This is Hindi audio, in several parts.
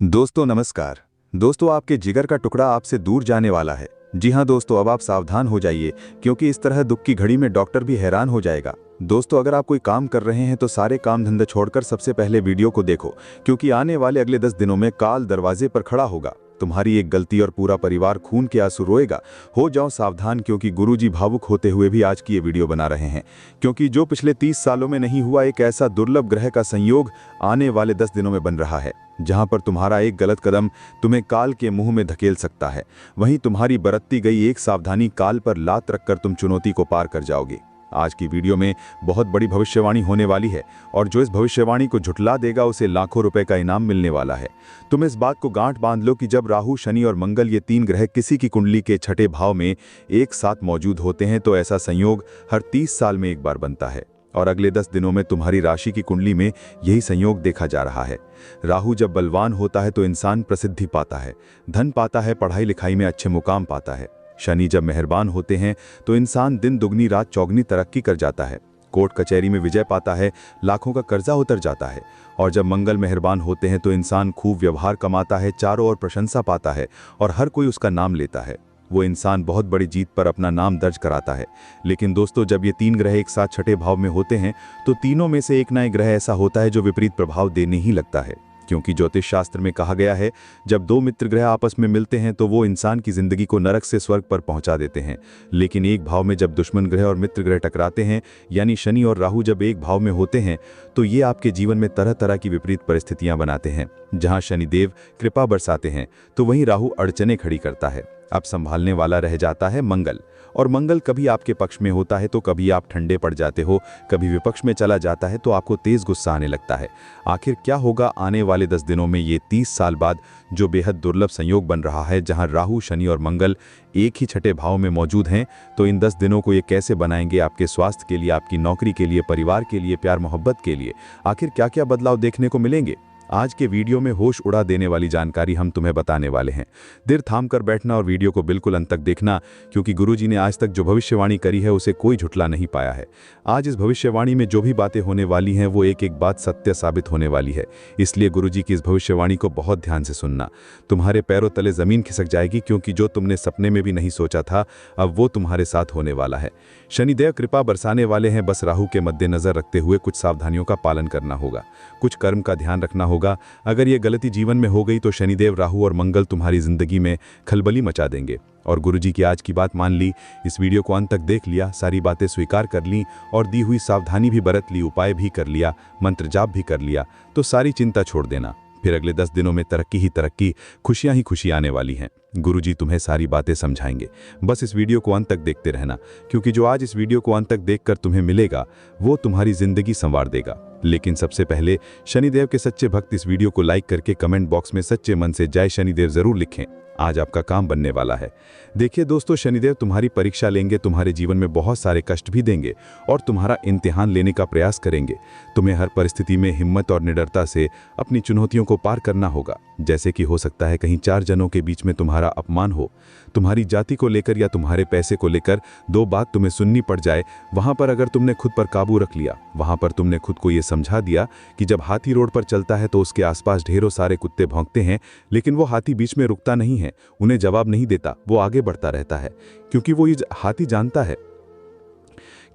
दोस्तों नमस्कार। दोस्तों आपके जिगर का टुकड़ा आपसे दूर जाने वाला है। जी हाँ दोस्तों, अब आप सावधान हो जाइए क्योंकि इस तरह दुख की घड़ी में डॉक्टर भी हैरान हो जाएगा। दोस्तों अगर आप कोई काम कर रहे हैं तो सारे काम धंधे छोड़कर सबसे पहले वीडियो को देखो, क्योंकि आने वाले अगले 10 दिनों में काल दरवाजे पर खड़ा होगा। तुम्हारी एक गलती और पूरा परिवार खून के आंसू रोएगा। हो जाओ सावधान, क्योंकि गुरुजी भावुक होते हुए भी आज की ये वीडियो बना रहे हैं, क्योंकि जो पिछले 30 सालों में नहीं हुआ एक ऐसा दुर्लभ ग्रह का संयोग आने वाले 10 दिनों में बन रहा है, जहां पर तुम्हारा एक गलत कदम तुम्हें काल के मुंह में धकेल सकता है। वहीं तुम्हारी बरतती गई एक सावधानी काल पर लात रखकर तुम चुनौती को पार कर जाओगे। आज की वीडियो में बहुत बड़ी भविष्यवाणी होने वाली है और जो इस भविष्यवाणी को झुठला देगा उसे लाखों रुपए का इनाम मिलने वाला है। तुम इस बात को गांठ बांध लो कि जब राहु, शनि और मंगल ये 3 ग्रह किसी की कुंडली के छठे भाव में एक साथ मौजूद होते हैं तो ऐसा संयोग हर 30 साल में एक बार बनता है और अगले 10 दिनों में तुम्हारी राशि की कुंडली में यही संयोग देखा जा रहा है। राहु जब बलवान होता है तो इंसान प्रसिद्धि पाता है, धन पाता है, पढ़ाई लिखाई में अच्छे मुकाम पाता है। शनि जब मेहरबान होते हैं तो इंसान दिन दुगनी रात चौगनी तरक्की कर जाता है, कोर्ट कचहरी में विजय पाता है, लाखों का कर्जा उतर जाता है। और जब मंगल मेहरबान होते हैं तो इंसान खूब व्यवहार कमाता है, चारों ओर प्रशंसा पाता है और हर कोई उसका नाम लेता है। वो इंसान बहुत बड़ी जीत पर अपना नाम दर्ज कराता है। लेकिन दोस्तों जब ये 3 ग्रह एक साथ छठे भाव में होते हैं तो तीनों में से एक ना एक ग्रह ऐसा होता है जो विपरीत प्रभाव देने ही लगता है, क्योंकि ज्योतिष शास्त्र में कहा गया है जब 2 मित्र ग्रह आपस में मिलते हैं तो वो इंसान की जिंदगी को नरक से स्वर्ग पर पहुंचा देते हैं। लेकिन एक भाव में जब दुश्मन ग्रह और मित्र ग्रह टकराते हैं, यानी शनि और राहु जब एक भाव में होते हैं तो ये आपके जीवन में तरह तरह की विपरीत परिस्थितियां बनाते हैं। जहां शनिदेव कृपा बरसाते हैं तो वहीं राहु अड़चने खड़ी करता है। अब संभालने वाला रह जाता है मंगल, और मंगल कभी आपके पक्ष में होता है तो कभी आप ठंडे पड़ जाते हो, कभी विपक्ष में चला जाता है तो आपको तेज गुस्सा आने लगता है। आखिर क्या होगा आने वाले 10 दिनों में ये 30 साल बाद जो बेहद दुर्लभ संयोग बन रहा है, जहां राहु, शनि और मंगल एक ही छठे भाव में मौजूद हैं? तो इन 10 दिनों को ये कैसे बनाएंगे आपके स्वास्थ्य के लिए, आपकी नौकरी के लिए, परिवार के लिए, प्यार मोहब्बत के लिए? आखिर क्या क्या बदलाव देखने को मिलेंगे? आज के वीडियो में होश उड़ा देने वाली जानकारी हम तुम्हें बताने वाले हैं। दिल थाम कर बैठना और वीडियो को बिल्कुल अंत तक देखना, क्योंकि गुरुजी ने आज तक जो भविष्यवाणी करी है उसे कोई झुठला नहीं पाया है। आज इस भविष्यवाणी में जो भी बातें होने वाली हैं वो एक एक बात सत्य साबित होने वाली है, इसलिए गुरुजी की इस भविष्यवाणी को बहुत ध्यान से सुनना। तुम्हारे पैरों तले जमीन खिसक जाएगी, क्योंकि जो तुमने सपने में भी नहीं सोचा था अब वो तुम्हारे साथ होने वाला है। शनिदेव कृपा बरसाने वाले हैं, बस राहु के मद्देनजर रखते हुए कुछ सावधानियों का पालन करना होगा, कुछ कर्म का ध्यान रखना होगा। अगर ये गलती जीवन में हो गई तो शनिदेव, राहु और मंगल तुम्हारी जिंदगी में खलबली मचा देंगे। और गुरुजी की आज की बात मान ली, इस वीडियो को अंत तक देख लिया, सारी बातें स्वीकार कर ली और दी हुई सावधानी भी बरत ली, उपाय भी कर लिया, मंत्र जाप भी कर लिया, तो सारी चिंता छोड़ देना। फिर अगले 10 दिनों में तरक्की ही तरक्की, खुशियां ही खुशियां आने वाली हैं। गुरुजी तुम्हें सारी बातें समझाएंगे, बस इस वीडियो को अंत तक देखते रहना, क्योंकि जो आज इस वीडियो को अंत तक देखकर तुम्हें मिलेगा वो तुम्हारी जिंदगी संवार देगा। लेकिन सबसे पहले शनिदेव के सच्चे भक्त इस वीडियो को लाइक करके कमेंट बॉक्स में सच्चे मन से जय शनिदेव जरूर लिखें। आज आपका काम बनने वाला है। देखिए दोस्तों, शनिदेव तुम्हारी परीक्षा लेंगे, तुम्हारे जीवन में बहुत सारे कष्ट भी देंगे और तुम्हारा इम्तिहान लेने का प्रयास करेंगे। तुम्हें हर परिस्थिति में हिम्मत और निडरता से अपनी चुनौतियों को पार करना होगा। जैसे कि हो सकता है कहीं 4 जनों के बीच में तुम्हारा अपमान हो, तुम्हारी जाति को लेकर या तुम्हारे पैसे को लेकर 2 बात तुम्हें सुननी पड़ जाए। वहां पर अगर तुमने खुद पर काबू रख लिया, वहां पर तुमने खुद को ये समझा दिया कि जब हाथी रोड पर चलता है तो उसके आसपास ढेरों सारे कुत्ते भौंकते हैं, लेकिन वो हाथी बीच में रुकता नहीं है, उन्हें जवाब नहीं देता, वो आगे बढ़ता रहता है, क्योंकि वो ये हाथी जानता है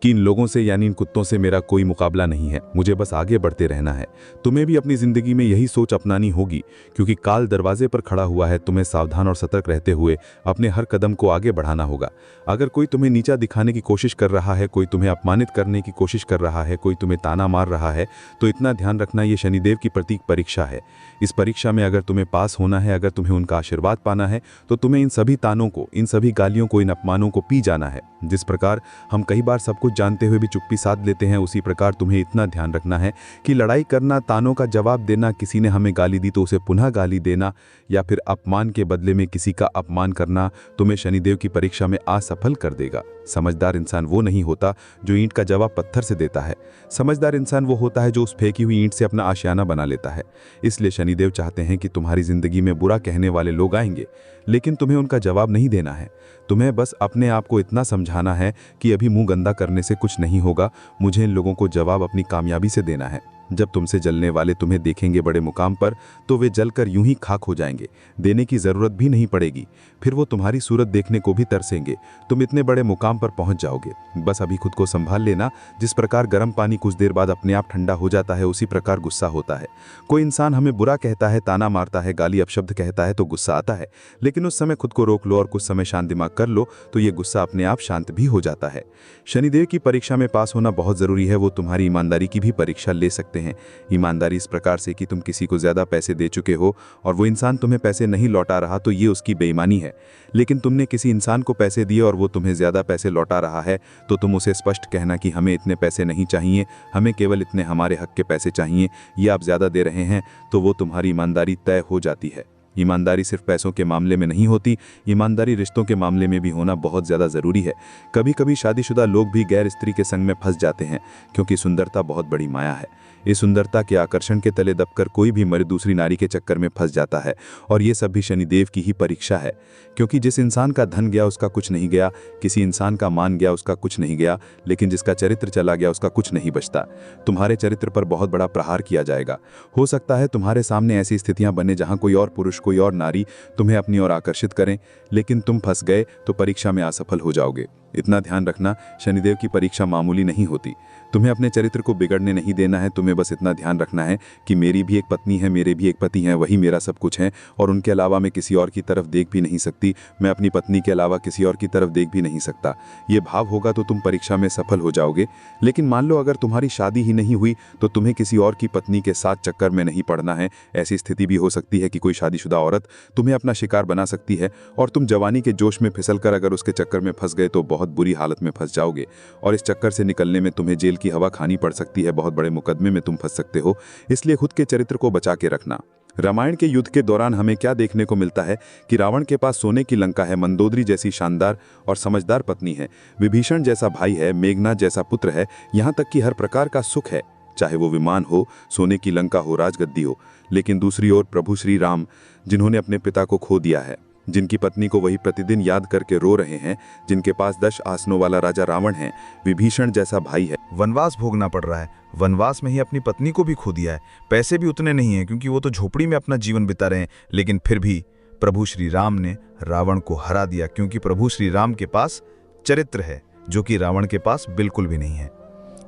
कि इन लोगों से यानी इन कुत्तों से मेरा कोई मुकाबला नहीं है, मुझे बस आगे बढ़ते रहना है। तुम्हें भी अपनी जिंदगी में यही सोच अपनानी होगी, क्योंकि काल दरवाजे पर खड़ा हुआ है। तुम्हें सावधान और सतर्क रहते हुए अपने हर कदम को आगे बढ़ाना होगा। अगर कोई तुम्हें नीचा दिखाने की कोशिश कर रहा है, कोई तुम्हें अपमानित करने की कोशिश कर रहा है, कोई तुम्हें ताना मार रहा है, तो इतना ध्यान रखना, ये शनिदेव की प्रतीक परीक्षा है। इस परीक्षा में अगर तुम्हें पास होना है, अगर तुम्हें उनका आशीर्वाद पाना है, तो तुम्हें इन सभी तानों को, इन सभी गालियों को, इन अपमानों को पी जाना है। जिस प्रकार हम कई बार सब कुछ जानते हुए भी चुप्पी साध लेते हैं, उसी प्रकार तुम्हें इतना ध्यान रखना है कि लड़ाई करना, तानों का जवाब देना, किसी ने हमें गाली दी तो उसे पुनः गाली देना, या फिर अपमान के बदले में किसी का अपमान करना, तुम्हें शनिदेव की परीक्षा में असफल कर देगा। समझदार इंसान वो नहीं होता जो ईंट का जवाब पत्थर से देता है। समझदार इंसान वो होता है जो उस फेंकी हुई ईंट से अपना आशियाना बना लेता है। इसलिए शनिदेव चाहते हैं कि तुम्हारी जिंदगी में बुरा कहने वाले लोग आएंगे, लेकिन तुम्हें उनका जवाब नहीं देना है। तुम्हें बस अपने आप को इतना समझाना है कि अभी मुंह गंदा करने से कुछ नहीं होगा, मुझे इन लोगों को जवाब अपनी कामयाबी से देना है। जब तुमसे जलने वाले तुम्हें देखेंगे बड़े मुकाम पर तो वे जलकर यूं ही खाक हो जाएंगे, देने की जरूरत भी नहीं पड़ेगी। फिर वो तुम्हारी सूरत देखने को भी तरसेंगे। तुम इतने बड़े मुकाम पर पहुंच जाओगे। बस अभी खुद को संभाल लेना। जिस प्रकार गर्म पानी कुछ देर बाद अपने आप ठंडा हो जाता है, उसी प्रकार गुस्सा होता है। कोई इंसान हमें बुरा कहता है, ताना मारता है, गाली अपशब्द कहता है तो गुस्सा आता है, लेकिन उस समय खुद को रोक लो और कुछ समय शांत दिमाग कर लो तो ये गुस्सा अपने आप शांत भी हो जाता है। शनिदेव की परीक्षा में पास होना बहुत जरूरी है। वो तुम्हारी ईमानदारी की भी परीक्षा ले सकते हैं। ईमानदारी इस प्रकार से कि तुम किसी को ज्यादा पैसे दे चुके हो और वो इंसान तुम्हें पैसे नहीं लौटा रहा तो ये उसकी बेईमानी है। लेकिन तुमने किसी इंसान को पैसे दिए और वो तुम्हें ज्यादा पैसे लौटा रहा है तो तुम उसे स्पष्ट कहना कि हमें इतने पैसे नहीं चाहिए, हमें केवल इतने हमारे हक के पैसे चाहिए, ये आप ज्यादा दे रहे हैं, तो वो तुम्हारी ईमानदारी तय हो जाती है। ईमानदारी सिर्फ पैसों के मामले में नहीं होती, ईमानदारी रिश्तों के मामले में भी होना बहुत ज़्यादा ज़रूरी है। कभी कभी शादीशुदा लोग भी गैर स्त्री के संग में फंस जाते हैं, क्योंकि सुंदरता बहुत बड़ी माया है। इस सुंदरता के आकर्षण के तले दबकर कोई भी मर्द दूसरी नारी के चक्कर में फंस जाता है, और ये सब भी शनिदेव की ही परीक्षा है। क्योंकि जिस इंसान का धन गया उसका कुछ नहीं गया, किसी इंसान का मान गया उसका कुछ नहीं गया, लेकिन जिसका चरित्र चला गया उसका कुछ नहीं बचता। तुम्हारे चरित्र पर बहुत बड़ा प्रहार किया जाएगा। हो सकता है तुम्हारे सामने ऐसी स्थितियां बने जहां कोई और पुरुष, कोई और नारी तुम्हें अपनी ओर आकर्षित करें, लेकिन तुम फंस गए तो परीक्षा में असफल हो जाओगे। इतना ध्यान रखना, शनिदेव की परीक्षा मामूली नहीं होती। तुम्हें अपने चरित्र को बिगड़ने नहीं देना है। तुम्हें बस इतना ध्यान रखना है कि मेरी भी एक पत्नी है, मेरे भी एक पति हैं, वही मेरा सब कुछ है, और उनके अलावा मैं किसी और की तरफ देख भी नहीं सकती। मैं अपनी पत्नी के अलावा किसी और की तरफ देख भी नहीं सकता। ये भाव होगा तो तुम परीक्षा में सफल हो जाओगे। लेकिन मान लो अगर तुम्हारी शादी ही नहीं हुई तो तुम्हें किसी और की पत्नी के साथ चक्कर में नहीं पड़ना है। ऐसी स्थिति भी हो सकती है कि कोई शादीशुदा औरत तुम्हें अपना शिकार बना सकती है, और तुम जवानी के जोश में फिसलकर अगर उसके चक्कर में फंस गए तो बहुत बुरी हालत में फंस जाओगे, और इस चक्कर से निकलने में तुम्हें जेल की हवा खानी पड़ सकती है। बहुत बड़े मुकदमे में तुम फंस सकते हो। इसलिए खुद के चरित्र को बचा के रखना। रामायण के युद्ध के दौरान हमें क्या देखने को मिलता है कि रावण के पास सोने की लंका है, मंदोदरी जैसी शानदार और समझदार पत्नी है, विभीषण जैसा भाई है, मेघनाथ जैसा पुत्र है, यहाँ तक कि हर प्रकार का सुख है, चाहे वो विमान हो, सोने की लंका हो, राजगद्दी हो। लेकिन दूसरी ओर प्रभु श्री राम, जिन्होंने अपने पिता को खो दिया है, जिनकी पत्नी को वही प्रतिदिन याद करके रो रहे हैं, जिनके पास 10 आसनों वाला राजा रावण है, विभीषण जैसा भाई है, वनवास भोगना पड़ रहा है। वनवास में ही अपनी पत्नी को भी खो दिया है। पैसे भी उतने नहीं हैं क्योंकि वो तो झोपड़ी में अपना जीवन बिता रहे हैं, लेकिन फिर भी प्रभु श्री राम ने रावण को हरा दिया, क्योंकि प्रभु श्री राम के पास चरित्र है, जो कि रावण के पास बिल्कुल भी नहीं है।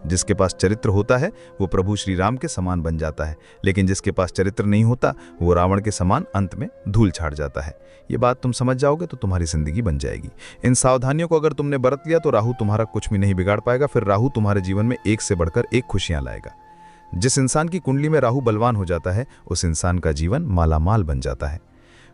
जिसके पास चरित्र होता है वो प्रभु श्री राम के समान बन जाता है, लेकिन जिसके पास चरित्र नहीं होता वो रावण के समान अंत में धूल छाट जाता है। ये बात तुम समझ जाओगे तो तुम्हारी जिंदगी बन जाएगी। इन सावधानियों को अगर तुमने बरत लिया तो राहु तुम्हारा कुछ भी नहीं बिगाड़ पाएगा। फिर राहु तुम्हारे जीवन में एक से बढ़कर एक खुशियां लाएगा। जिस इंसान की कुंडली में राहु बलवान हो जाता है उस इंसान का जीवन मालामाल बन जाता है।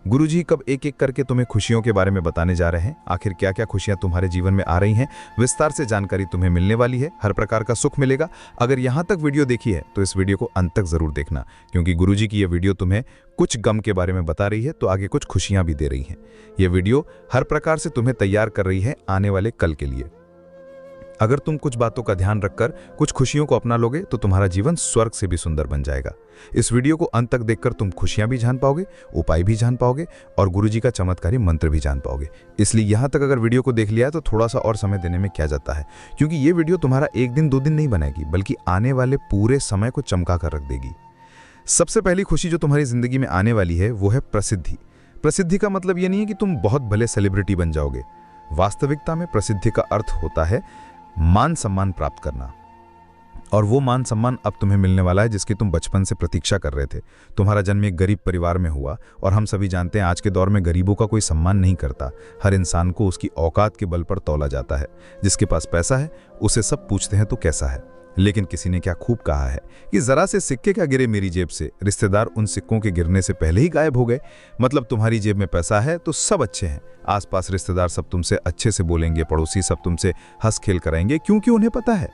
गुरुजी कब एक एक करके तुम्हें खुशियों के बारे में बताने जा रहे हैं। आखिर क्या क्या खुशियां तुम्हारे जीवन में आ रही हैं, विस्तार से जानकारी तुम्हें मिलने वाली है। हर प्रकार का सुख मिलेगा। अगर यहां तक वीडियो देखी है तो इस वीडियो को अंत तक जरूर देखना, क्योंकि गुरुजी की यह वीडियो तुम्हें कुछ गम के बारे में बता रही है तो आगे कुछ खुशियां भी दे रही है। यह वीडियो हर प्रकार से तुम्हें तैयार कर रही है आने वाले कल के लिए। अगर तुम कुछ बातों का ध्यान रखकर कुछ खुशियों को अपना लोगे तो तुम्हारा जीवन स्वर्ग से भी सुंदर बन जाएगा। इस वीडियो को अंत तक देखकर तुम खुशियां भी जान पाओगे, उपाय भी जान पाओगे और गुरुजी का चमत्कारी मंत्र भी जान पाओगे। इसलिए यहां तक अगर वीडियो को देख लिया है तो थोड़ा सा और समय देने में क्या जाता है, क्योंकि ये वीडियो तुम्हारा 1 दिन 2 दिन नहीं बनाएगी, बल्कि आने वाले पूरे समय को चमका कर रख देगी। सबसे पहली खुशी जो तुम्हारी जिंदगी में आने वाली है वो है प्रसिद्धि। प्रसिद्धि का मतलब ये नहीं है कि तुम बहुत भले सेलिब्रिटी बन जाओगे। वास्तविकता में प्रसिद्धि का अर्थ होता है मान सम्मान प्राप्त करना, और वो मान सम्मान अब तुम्हें मिलने वाला है जिसकी तुम बचपन से प्रतीक्षा कर रहे थे। तुम्हारा जन्म एक गरीब परिवार में हुआ, और हम सभी जानते हैं आज के दौर में गरीबों का कोई सम्मान नहीं करता। हर इंसान को उसकी औकात के बल पर तौला जाता है। जिसके पास पैसा है उसे सब पूछते हैं तो कैसा है, लेकिन किसी ने क्या खूब कहा है कि जरा से सिक्के क्या गिरे मेरी जेब से, रिश्तेदार उन सिक्कों के गिरने से पहले ही गायब हो गए। मतलब तुम्हारी जेब में पैसा है तो सब अच्छे हैं, आसपास रिश्तेदार सब तुमसे अच्छे से बोलेंगे, पड़ोसी सब तुमसे हंस खेल कराएंगे, क्योंकि उन्हें पता है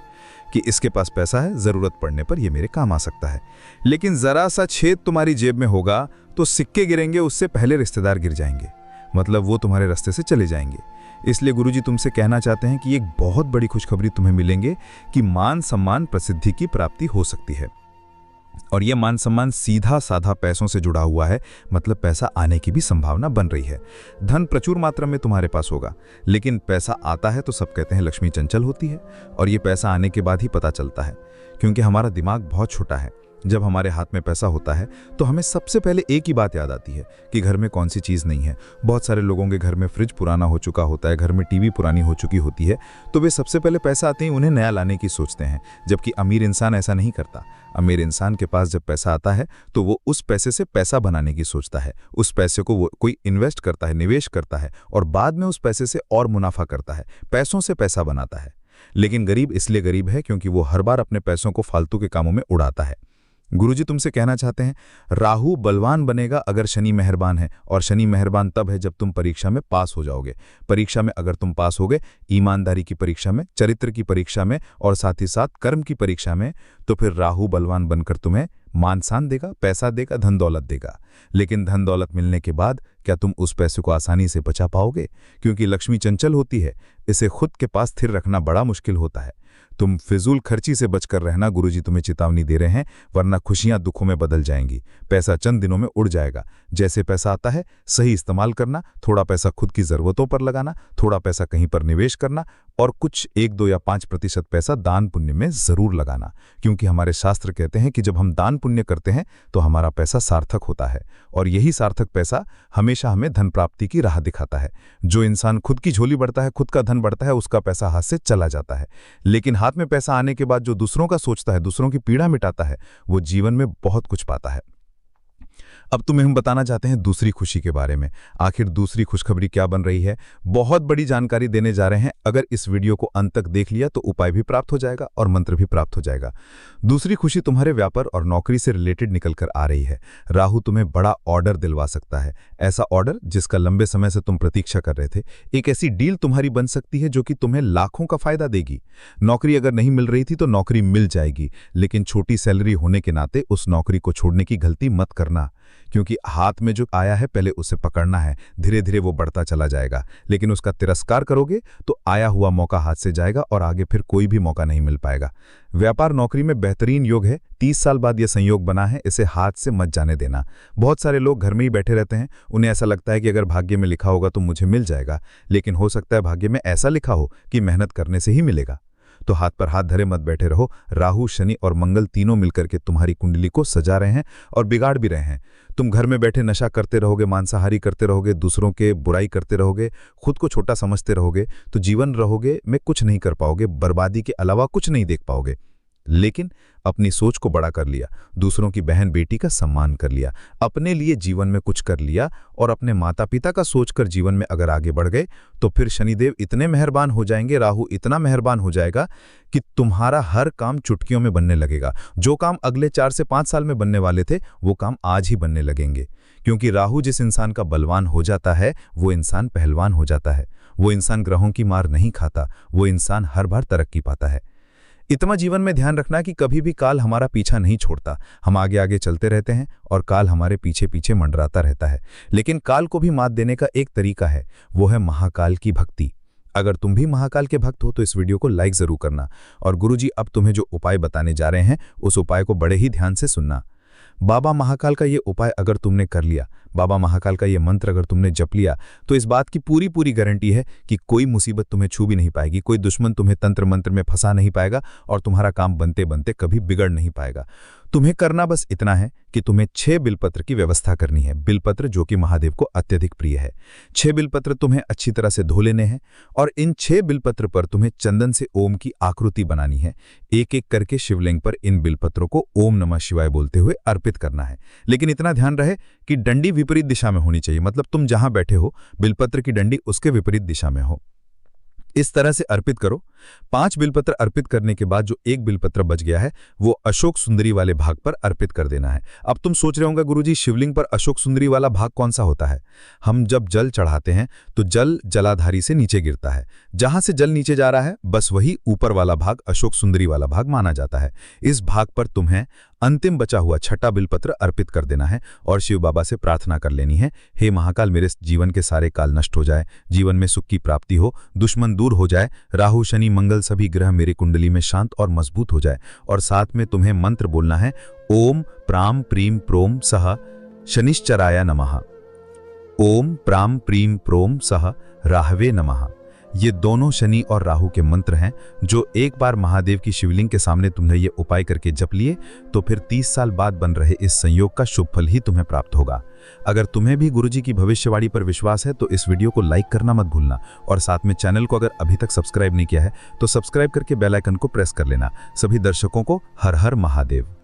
कि इसके पास पैसा है, जरूरत पड़ने पर यह मेरे काम आ सकता है। लेकिन जरा सा छेद तुम्हारी जेब में होगा तो सिक्के गिरेंगे, उससे पहले रिश्तेदार गिर जाएंगे, मतलब वो तुम्हारे रास्ते से चले जाएंगे। इसलिए गुरुजी तुमसे कहना चाहते हैं कि एक बहुत बड़ी खुशखबरी तुम्हें मिलेंगे कि मान सम्मान प्रसिद्धि की प्राप्ति हो सकती है, और यह मान सम्मान सीधा साधा पैसों से जुड़ा हुआ है, मतलब पैसा आने की भी संभावना बन रही है। धन प्रचुर मात्रा में तुम्हारे पास होगा, लेकिन पैसा आता है तो सब कहते हैं लक्ष्मी चंचल होती है, और ये पैसा आने के बाद ही पता चलता है, क्योंकि हमारा दिमाग बहुत छोटा है। जब हमारे हाथ में पैसा होता है तो हमें सबसे पहले एक ही बात याद आती है कि घर में कौन सी चीज़ नहीं है। बहुत सारे लोगों के घर में फ्रिज पुराना हो चुका होता है, घर में टीवी पुरानी हो चुकी होती है, तो वे सबसे पहले पैसा आते ही उन्हें नया लाने की सोचते हैं। जबकि अमीर इंसान ऐसा नहीं करता। अमीर इंसान के पास जब पैसा आता है तो वो उस पैसे से पैसा बनाने की सोचता है। उस पैसे को वो कोई इन्वेस्ट करता है, निवेश करता है, और बाद में उस पैसे से और मुनाफा करता है, पैसों से पैसा बनाता है। लेकिन गरीब इसलिए गरीब है क्योंकि वो हर बार अपने पैसों को फालतू के कामों में उड़ाता है। गुरुजी तुमसे कहना चाहते हैं, राहु बलवान बनेगा अगर शनि मेहरबान है, और शनि मेहरबान तब है जब तुम परीक्षा में पास हो जाओगे। परीक्षा में अगर तुम पास होगे, ईमानदारी की परीक्षा में, चरित्र की परीक्षा में, और साथ ही साथ कर्म की परीक्षा में, तो फिर राहु बलवान बनकर तुम्हें मान सान देगा, पैसा देगा, धन दौलत देगा। लेकिन धन दौलत मिलने के बाद क्या तुम उस पैसे को आसानी से बचा पाओगे? क्योंकि लक्ष्मी चंचल होती है, इसे खुद के पास स्थिर रखना बड़ा मुश्किल होता है। तुम फिजूल खर्ची से बचकर रहना, गुरुजी तुम्हें चेतावनी दे रहे हैं, वरना खुशियां दुखों में बदल जाएंगी। पैसा चंद दिनों में उड़ जाएगा। जैसे पैसा आता है सही इस्तेमाल करना, थोड़ा पैसा खुद की जरूरतों पर लगाना, थोड़ा पैसा कहीं पर निवेश करना, और कुछ 1, 2 या 5% पैसा दान पुण्य में जरूर लगाना। क्योंकि हमारे शास्त्र कहते हैं कि जब हम दान पुण्य करते हैं तो हमारा पैसा सार्थक होता है, और यही सार्थक पैसा हमेशा हमें धन प्राप्ति की राह दिखाता है। जो इंसान खुद की झोली बढ़ता है, खुद का धन बढ़ता है, उसका पैसा हाथ से चला जाता है। लेकिन हाथ में पैसा आने के बाद जो दूसरों का सोचता है, दूसरों की पीड़ा मिटाता है, वो जीवन में बहुत कुछ पाता है। अब तुम्हें हम बताना चाहते हैं दूसरी खुशी के बारे में। आखिर दूसरी खुशखबरी क्या बन रही है, बहुत बड़ी जानकारी देने जा रहे हैं। अगर इस वीडियो को अंत तक देख लिया तो उपाय भी प्राप्त हो जाएगा और मंत्र भी प्राप्त हो जाएगा। दूसरी खुशी तुम्हारे व्यापार और नौकरी से रिलेटेड निकल कर आ रही है। राहु तुम्हें बड़ा ऑर्डर दिलवा सकता है, ऐसा ऑर्डर जिसका लंबे समय से तुम प्रतीक्षा कर रहे थे। एक ऐसी डील तुम्हारी बन सकती है जो कि तुम्हें लाखों का फायदा देगी। नौकरी अगर नहीं मिल रही थी तो नौकरी मिल जाएगी, लेकिन छोटी सैलरी होने के नाते उस नौकरी को छोड़ने की गलती मत करना। क्योंकि हाथ में जो आया है पहले उसे पकड़ना है, धीरे धीरे वो बढ़ता चला जाएगा। लेकिन उसका तिरस्कार करोगे तो आया हुआ मौका हाथ से जाएगा और आगे फिर कोई भी मौका नहीं मिल पाएगा। व्यापार नौकरी में बेहतरीन योग है। 30 साल बाद यह संयोग बना है, इसे हाथ से मत जाने देना। बहुत सारे लोग घर में ही बैठे रहते हैं, उन्हें ऐसा लगता है कि अगर भाग्य में लिखा होगा तो मुझे मिल जाएगा, लेकिन हो सकता है भाग्य में ऐसा लिखा हो कि मेहनत करने से ही मिलेगा। तो हाथ पर हाथ धरे मत बैठे रहो। राहु, शनि और मंगल तीनों मिलकर के तुम्हारी कुंडली को सजा रहे हैं और बिगाड़ भी रहे हैं। तुम घर में बैठे नशा करते रहोगे, मांसाहारी करते रहोगे, दूसरों के बुराई करते रहोगे, खुद को छोटा समझते रहोगे, तो जीवन रहोगे में कुछ नहीं कर पाओगे, बर्बादी के अलावा कुछ नहीं देख पाओगे। लेकिन अपनी सोच को बड़ा कर लिया, दूसरों की बहन बेटी का सम्मान कर लिया, अपने लिए जीवन में कुछ कर लिया और अपने माता पिता का सोचकर जीवन में अगर आगे बढ़ गए तो फिर शनिदेव इतने मेहरबान हो जाएंगे, राहु इतना मेहरबान हो जाएगा कि तुम्हारा हर काम चुटकियों में बनने लगेगा। जो काम अगले 4 से 5 साल में बनने वाले थे वो काम आज ही बनने लगेंगे। क्योंकि राहु जिस इंसान का बलवान हो जाता है वो इंसान पहलवान हो जाता है। वो इंसान ग्रहों की मार नहीं खाता, वो इंसान हर बार तरक्की पाता है। इतना जीवन में ध्यान रखना कि कभी भी काल हमारा पीछा नहीं छोड़ता। हम आगे आगे चलते रहते हैं और काल हमारे पीछे पीछे मंडराता रहता है। लेकिन काल को भी मात देने का एक तरीका है, वो है महाकाल की भक्ति। अगर तुम भी महाकाल के भक्त हो तो इस वीडियो को लाइक जरूर करना। और गुरुजी अब तुम्हें जो उपाय बताने जा रहे हैं उस उपाय को बड़े ही ध्यान से सुनना। बाबा महाकाल का ये उपाय अगर तुमने कर लिया, बाबा महाकाल का ये मंत्र अगर तुमने जप लिया, तो इस बात की पूरी पूरी गारंटी है कि कोई मुसीबत तुम्हें छू भी नहीं पाएगी, कोई दुश्मन तुम्हें तंत्र मंत्र में फंसा नहीं पाएगा और तुम्हारा काम बनते बनते कभी बिगड़ नहीं पाएगा। तुम्हें करना बस इतना है कि तुम्हें 6 बिलपत्र की व्यवस्था करनी है। बिलपत्र जो कि महादेव को अत्यधिक प्रिय है। 6 बिलपत्र तुम्हें अच्छी तरह से धो लेने हैं और इन 6 बिलपत्र पर तुम्हें चंदन से ओम की आकृति बनानी है। एक एक करके शिवलिंग पर इन बिलपत्रों को ओम नमः शिवाय बोलते हुए अर्पित करना है। लेकिन इतना ध्यान रहे कि डंडी विपरीत दिशा में होनी चाहिए, मतलब तुम जहां बैठे हो बिलपत्र की डंडी उसके विपरीत दिशा में हो। इस तरह से अर्पित करो। 5 बिलपत्र अर्पित करने के बाद जो एक बिलपत्र बच गया है वो अशोक सुंदरी वाले भाग पर अर्पित कर देना है। अब तुम सोच रहे होंगे गुरुजी शिवलिंग पर अशोक सुंदरी वाला भाग कौन सा होता है? हम जब जल चढ़ाते हैं तो जल जलाधारी से नीचे गिरता है। जहां से जल नीचे जा रहा है बस वही ऊपर वाला भाग अशोक सुंदरी वाला भाग माना जाता है। इस भाग पर तुम्हें अंतिम बचा हुआ 6ठा बिलपत्र अर्पित कर देना है और शिव बाबा से प्रार्थना कर लेनी है, हे महाकाल मेरे जीवन के सारे काल नष्ट हो जाए, जीवन में सुख की प्राप्ति हो, दुश्मन दूर हो जाए, राहु शनि मंगल सभी ग्रह मेरी कुंडली में शांत और मजबूत हो जाए। और साथ में तुम्हें मंत्र बोलना है, ओम प्राम प्रीम प्रोम सह शनिश्चराय नमः, ओम प्राम प्रीम प्रोम सह राहवे नमः। ये दोनों शनि और राहु के मंत्र हैं जो एक बार महादेव की शिवलिंग के सामने तुमने ये उपाय करके जप लिए तो फिर 30 साल बाद बन रहे इस संयोग का शुभ फल ही तुम्हें प्राप्त होगा। अगर तुम्हें भी गुरुजी की भविष्यवाणी पर विश्वास है तो इस वीडियो को लाइक करना मत भूलना और साथ में चैनल को अगर अभी तक सब्सक्राइब नहीं किया है तो सब्सक्राइब करके बेल आइकन को प्रेस कर लेना। सभी दर्शकों को हर हर महादेव।